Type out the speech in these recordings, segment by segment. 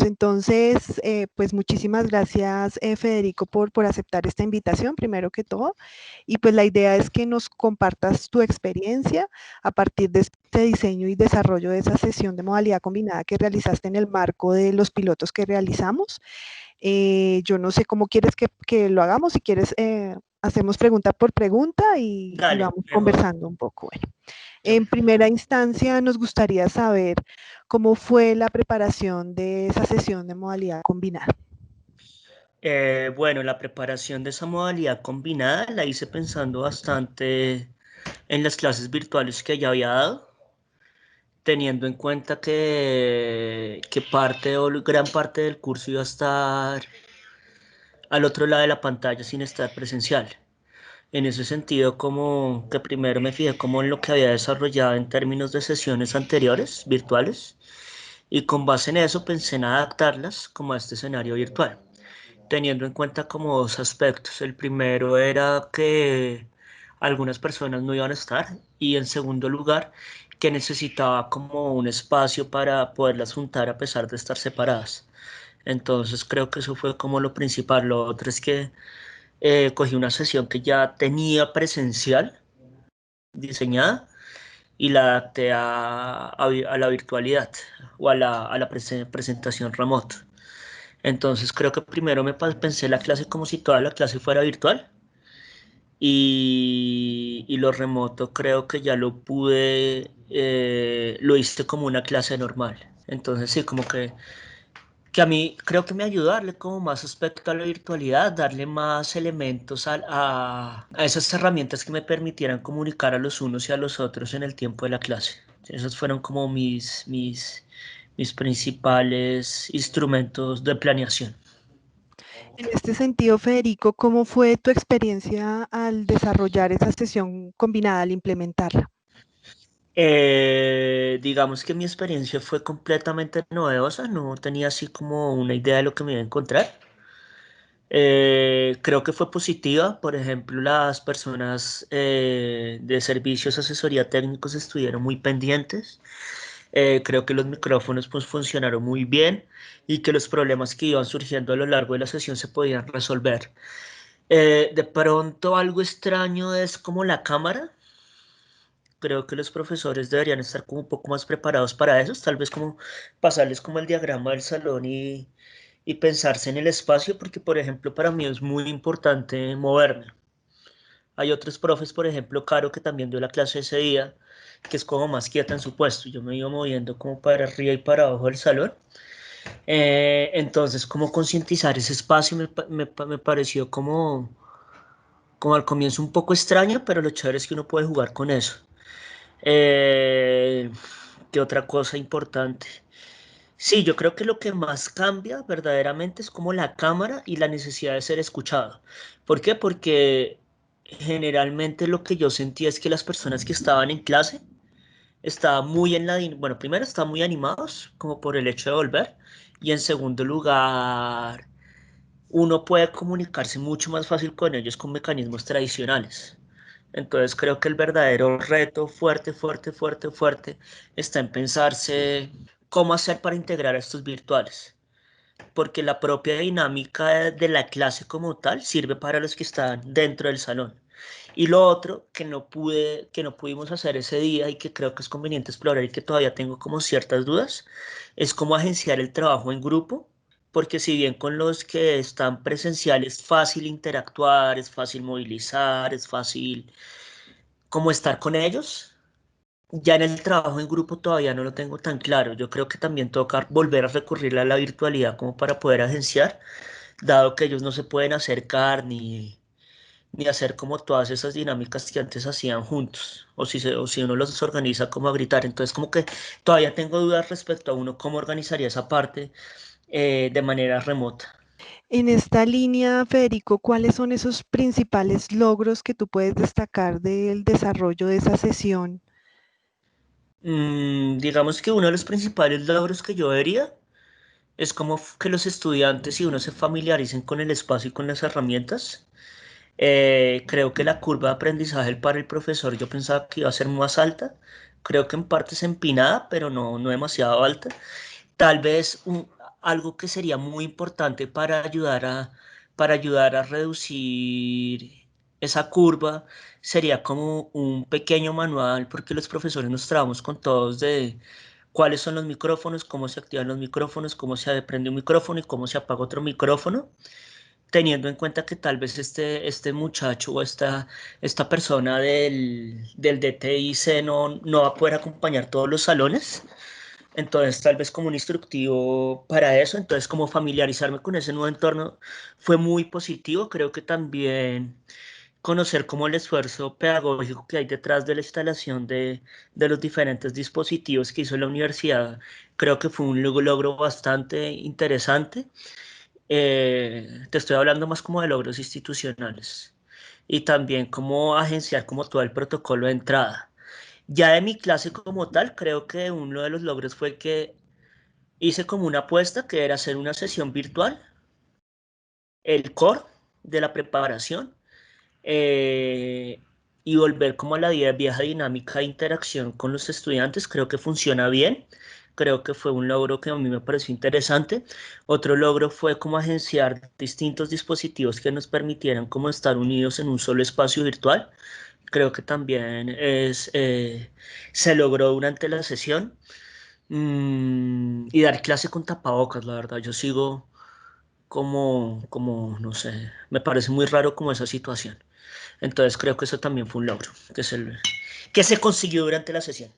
Entonces, pues muchísimas gracias, Federico, por aceptar esta invitación, primero que todo. Y pues la idea es que nos compartas tu experiencia a partir de este diseño y desarrollo de esa sesión de modalidad combinada que realizaste en el marco de los pilotos que realizamos. Yo no sé cómo quieres que lo hagamos, si quieres, hacemos pregunta por pregunta y Dale, vamos mejor. conversando un poco. Bueno. En primera instancia, nos gustaría saber cómo fue la preparación de esa sesión de modalidad combinada. Bueno, la preparación de esa modalidad combinada la hice pensando bastante en las clases virtuales que ya había dado, teniendo en cuenta que parte o gran parte del curso iba a estar al otro lado de la pantalla sin estar presencial. En ese sentido, como que primero me fijé como en lo que había desarrollado en términos de sesiones anteriores virtuales y con base en eso pensé en adaptarlas como a este escenario virtual, teniendo en cuenta como dos aspectos. El primero era que algunas personas no iban a estar y en segundo lugar que necesitaba como un espacio para poderlas juntar a pesar de estar separadas. Entonces creo que eso fue como lo principal. Lo otro es que cogí una sesión que ya tenía presencial diseñada y la adapté a la virtualidad o a la presentación remoto. Entonces creo que primero pensé la clase como si toda la clase fuera virtual y lo remoto creo que ya lo pude, lo hice como una clase normal. Entonces sí, como que a mí creo que me ayudó a darle como más aspecto a la virtualidad, darle más elementos a esas herramientas que me permitieran comunicar a los unos y a los otros en el tiempo de la clase. Esos fueron como mis principales instrumentos de planeación. En este sentido, Federico, ¿cómo fue tu experiencia al desarrollar esa sesión combinada, al implementarla? Digamos que mi experiencia fue completamente novedosa, no tenía así como una idea de lo que me iba a encontrar. Creo que fue positiva, por ejemplo, las personas de servicios, asesoría técnicos estuvieron muy pendientes. Creo que los micrófonos pues funcionaron muy bien y que los problemas que iban surgiendo a lo largo de la sesión se podían resolver. De pronto algo extraño es como la cámara. Creo que los profesores deberían estar como un poco más preparados para eso, tal vez como pasarles como el diagrama del salón y pensarse en el espacio, porque por ejemplo para mí es muy importante moverme. Hay otros profes, por ejemplo, Caro, que también dio la clase ese día, que es como más quieta en su puesto. Yo me iba moviendo como para arriba y para abajo del salón. Entonces, como concientizar ese espacio me pareció como al comienzo un poco extraño, pero lo chévere es que uno puede jugar con eso. Eh, ¿Qué otra cosa importante? Sí, yo creo que lo que más cambia verdaderamente es como la cámara y la necesidad de ser escuchado. ¿Por qué? Porque generalmente lo que yo sentía es que las personas que estaban en clase estaban muy bueno, primero estaban muy animados, como por el hecho de volver, y en segundo lugar, uno puede comunicarse mucho más fácil con ellos con mecanismos tradicionales. Entonces creo que el verdadero reto fuerte, fuerte, fuerte, fuerte está en pensarse cómo hacer para integrar a estos virtuales, porque la propia dinámica de la clase como tal sirve para los que están dentro del salón. Y lo otro que no pudimos hacer ese día y que creo que es conveniente explorar y que todavía tengo como ciertas dudas, es cómo agenciar el trabajo en grupo, porque si bien con los que están presenciales es fácil interactuar, es fácil movilizar, es fácil como estar con ellos, ya en el trabajo en grupo todavía no lo tengo tan claro. Yo creo que también toca volver a recurrir a la virtualidad como para poder agenciar, dado que ellos no se pueden acercar ni hacer como todas esas dinámicas que antes hacían juntos, o si uno los organiza como a gritar. Entonces como que todavía tengo dudas respecto a uno cómo organizaría esa parte de manera remota. En esta línea, Federico, ¿cuáles son esos principales logros que tú puedes destacar del desarrollo de esa sesión? Digamos que uno de los principales logros que yo vería es como que los estudiantes y uno se familiaricen con el espacio y con las herramientas. Creo que la curva de aprendizaje para el profesor yo pensaba que iba a ser más alta. Creo que en parte es empinada, pero no demasiado alta. Tal vez algo que sería muy importante para ayudar a reducir esa curva sería como un pequeño manual, porque los profesores nos trabamos con todos de cuáles son los micrófonos, cómo se activan los micrófonos, cómo se prende un micrófono y cómo se apaga otro micrófono, teniendo en cuenta que tal vez este muchacho o esta persona del DTIC no va a poder acompañar todos los salones. Entonces, tal vez como un instructivo para eso, entonces como familiarizarme con ese nuevo entorno fue muy positivo. Creo que también conocer como el esfuerzo pedagógico que hay detrás de la instalación de los diferentes dispositivos que hizo la universidad, creo que fue un logro bastante interesante. Te estoy hablando más como de logros institucionales y también como agenciar como todo el protocolo de entrada. Ya de mi clase como tal, creo que uno de los logros fue que hice como una apuesta que era hacer una sesión virtual, el core de la preparación, eh, y volver como a la vieja dinámica de interacción con los estudiantes. Creo que funciona bien. Creo que fue un logro que a mí me pareció interesante. Otro logro fue como agenciar distintos dispositivos que nos permitieran como estar unidos en un solo espacio virtual. Creo que también se logró durante la sesión. Y dar clase con tapabocas, la verdad. Yo sigo no sé, me parece muy raro como esa situación. Entonces creo que eso también fue un logro, que se consiguió durante la sesión.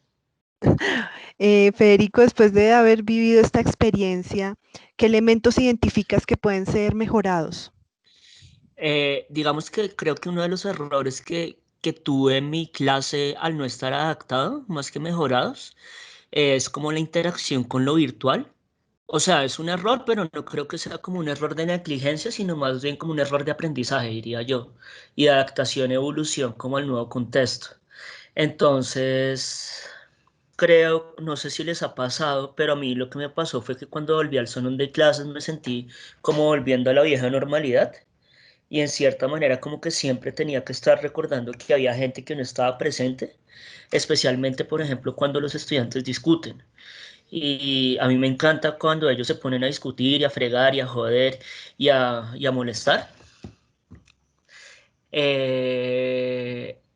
Federico, después de haber vivido esta experiencia, ¿qué elementos identificas que pueden ser mejorados? Digamos que creo que uno de los errores que tuve en mi clase al no estar adaptado, más que mejorados, es como la interacción con lo virtual. O sea, es un error, pero no creo que sea como un error de negligencia, sino más bien como un error de aprendizaje, diría yo, y de adaptación, evolución como al nuevo contexto. Entonces, creo, no sé si les ha pasado, pero a mí lo que me pasó fue que cuando volví al salón de clases me sentí como volviendo a la vieja normalidad y en cierta manera como que siempre tenía que estar recordando que había gente que no estaba presente, especialmente, por ejemplo, cuando los estudiantes discuten. Y a mí me encanta cuando ellos se ponen a discutir y a fregar y a joder y a molestar.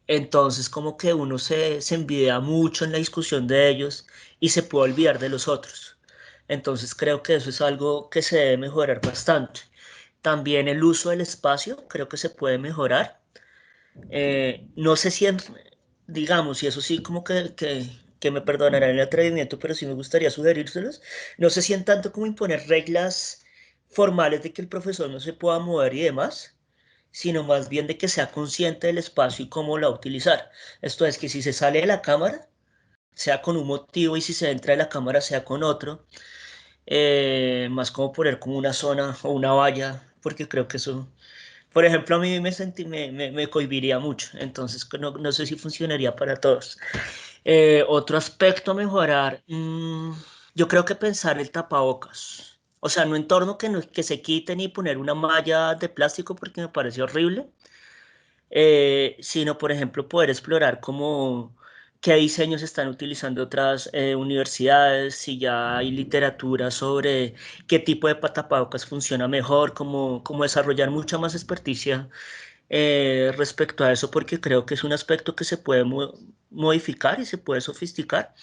Entonces como que uno se envidia mucho en la discusión de ellos y se puede olvidar de los otros. Entonces creo que eso es algo que se debe mejorar bastante. También el uso del espacio creo que se puede mejorar. No sé si, digamos, y eso sí como que me perdonarán el atrevimiento, pero sí me gustaría sugerírselos. No sé si en tanto como imponer reglas formales de que el profesor no se pueda mover y demás, sino más bien de que sea consciente del espacio y cómo lo va a utilizar. Esto es que si se sale de la cámara, sea con un motivo y si se entra de la cámara, sea con otro. Más como poner como una zona o una valla, porque creo que eso, por ejemplo, a mí me cohibiría mucho, entonces no sé si funcionaría para todos. Otro aspecto a mejorar, yo creo que pensar el tapabocas. O sea, no en torno que se quiten y poner una malla de plástico porque me parece horrible, sino por ejemplo poder explorar cómo, qué diseños están utilizando otras universidades, si ya hay literatura sobre qué tipo de tapabocas funciona mejor, cómo desarrollar mucha más experticia respecto a eso, porque creo que es un aspecto que se puede modificar y se puede sofisticar,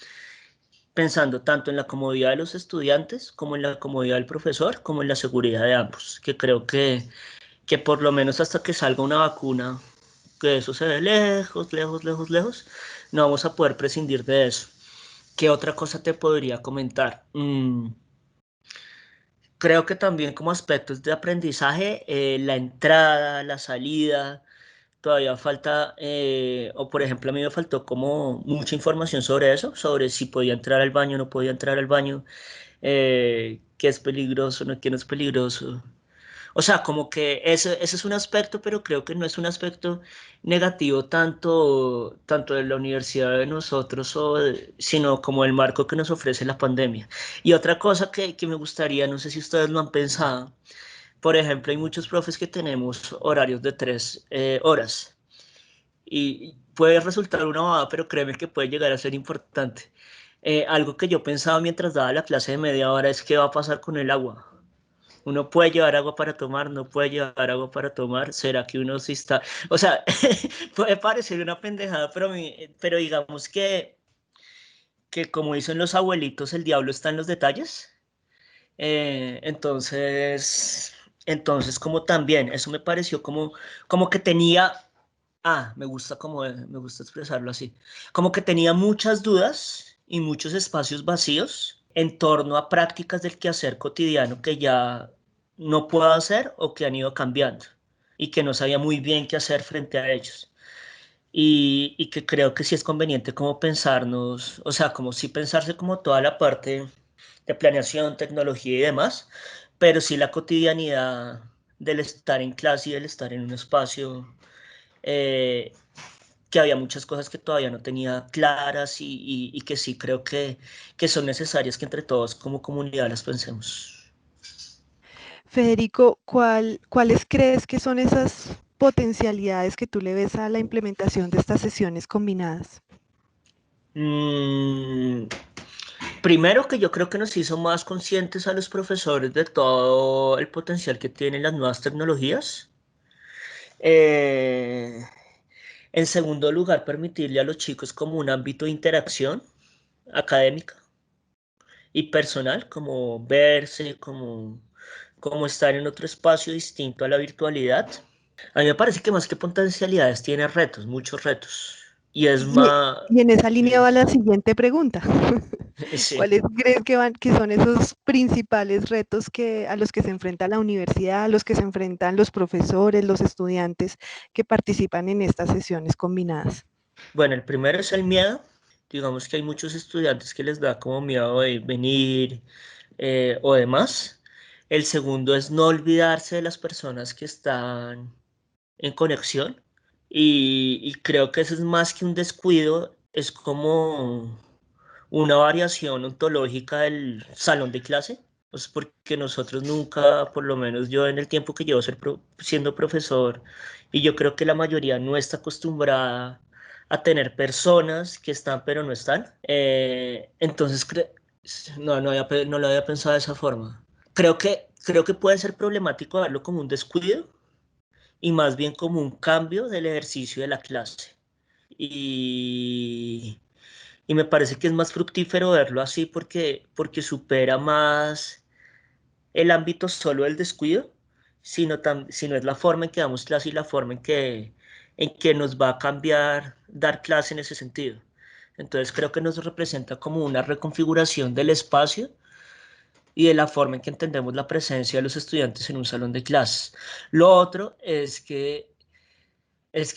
pensando tanto en la comodidad de los estudiantes como en la comodidad del profesor, como en la seguridad de ambos, que creo que por lo menos hasta que salga una vacuna, que eso se ve lejos, lejos, lejos, lejos, no vamos a poder prescindir de eso. ¿Qué otra cosa te podría comentar? Creo que también como aspectos de aprendizaje, la entrada, la salida, todavía falta, o por ejemplo a mí me faltó como mucha información sobre eso, sobre si podía entrar al baño, no podía entrar al baño, qué es peligroso, no, qué no es peligroso. O sea, como que ese es un aspecto, pero creo que no es un aspecto negativo tanto de la universidad de nosotros, sino como el marco que nos ofrece la pandemia. Y otra cosa que me gustaría, no sé si ustedes lo han pensado, por ejemplo, hay muchos profes que tenemos horarios de 3 horas y puede resultar una bobada, pero créeme que puede llegar a ser importante. Algo que yo pensaba mientras daba la clase de media hora es qué va a pasar con el agua. Uno puede llevar agua para tomar, no puede llevar agua para tomar. ¿Será que uno sí está? O sea, puede parecer una pendejada, pero digamos que como dicen los abuelitos, el diablo está en los detalles. Entonces como también, eso me pareció como que tenía, me gusta expresarlo así, como que tenía muchas dudas y muchos espacios vacíos en torno a prácticas del quehacer cotidiano que ya no puedo hacer o que han ido cambiando y que no sabía muy bien qué hacer frente a ellos. Y que creo que sí es conveniente como pensarnos, o sea, como sí pensarse como toda la parte de planeación, tecnología y demás, pero sí la cotidianidad del estar en clase y del estar en un espacio, eh, que había muchas cosas que todavía no tenía claras y que sí creo que son necesarias que entre todos como comunidad las pensemos. Federico, ¿cuáles crees que son esas potencialidades que tú le ves a la implementación de estas sesiones combinadas? Mm, Primero que yo creo que nos hizo más conscientes a los profesores de todo el potencial que tienen las nuevas tecnologías. Eh, en segundo lugar, permitirle a los chicos como un ámbito de interacción académica y personal, como verse, como estar en otro espacio distinto a la virtualidad. A mí me parece que más que potencialidades tiene retos, muchos retos. Y es Y, más... y en esa línea Sí, va la siguiente pregunta. sí. ¿Cuáles crees que son esos principales retos a los que se enfrenta la universidad, a los que se enfrentan los profesores, los estudiantes que participan en estas sesiones combinadas? Bueno, el primero es el miedo. Digamos que hay muchos estudiantes que les da como miedo de venir, o demás. El segundo es no olvidarse de las personas que están en conexión. Y creo que eso es más que un descuido, es como una variación ontológica del salón de clase. Pues porque nosotros nunca, por lo menos yo en el tiempo que llevo siendo profesor, y yo creo que la mayoría no está acostumbrada a tener personas que están pero no están. Entonces, no lo había pensado de esa forma. Creo que puede ser problemático verlo como un descuido y más bien como un cambio del ejercicio de la clase. Y, y me parece que es más fructífero verlo así porque supera más el ámbito solo del descuido, sino es la forma en que damos clase y la forma en que nos va a cambiar dar clase en ese sentido. Entonces creo que nos representa como una reconfiguración del espacio y de la forma en que entendemos la presencia de los estudiantes en un salón de clases. Lo otro es que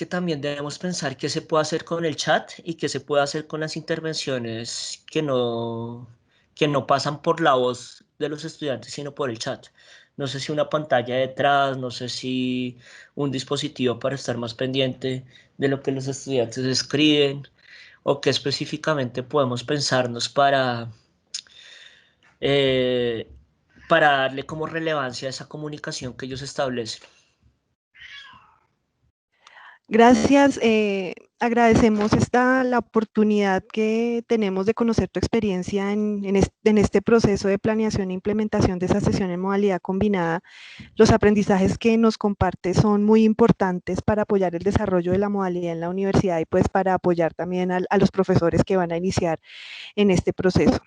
también debemos pensar qué se puede hacer con el chat y qué se puede hacer con las intervenciones que no pasan por la voz de los estudiantes, sino por el chat. No sé si una pantalla detrás, no sé si un dispositivo para estar más pendiente de lo que los estudiantes escriben o qué específicamente podemos pensarnos eh, para darle como relevancia a esa comunicación que ellos establecen. Gracias, agradecemos la oportunidad que tenemos de conocer tu experiencia en este proceso de planeación e implementación de esa sesión en modalidad combinada. Los aprendizajes que nos compartes son muy importantes para apoyar el desarrollo de la modalidad en la universidad y pues para apoyar también a los profesores que van a iniciar en este proceso.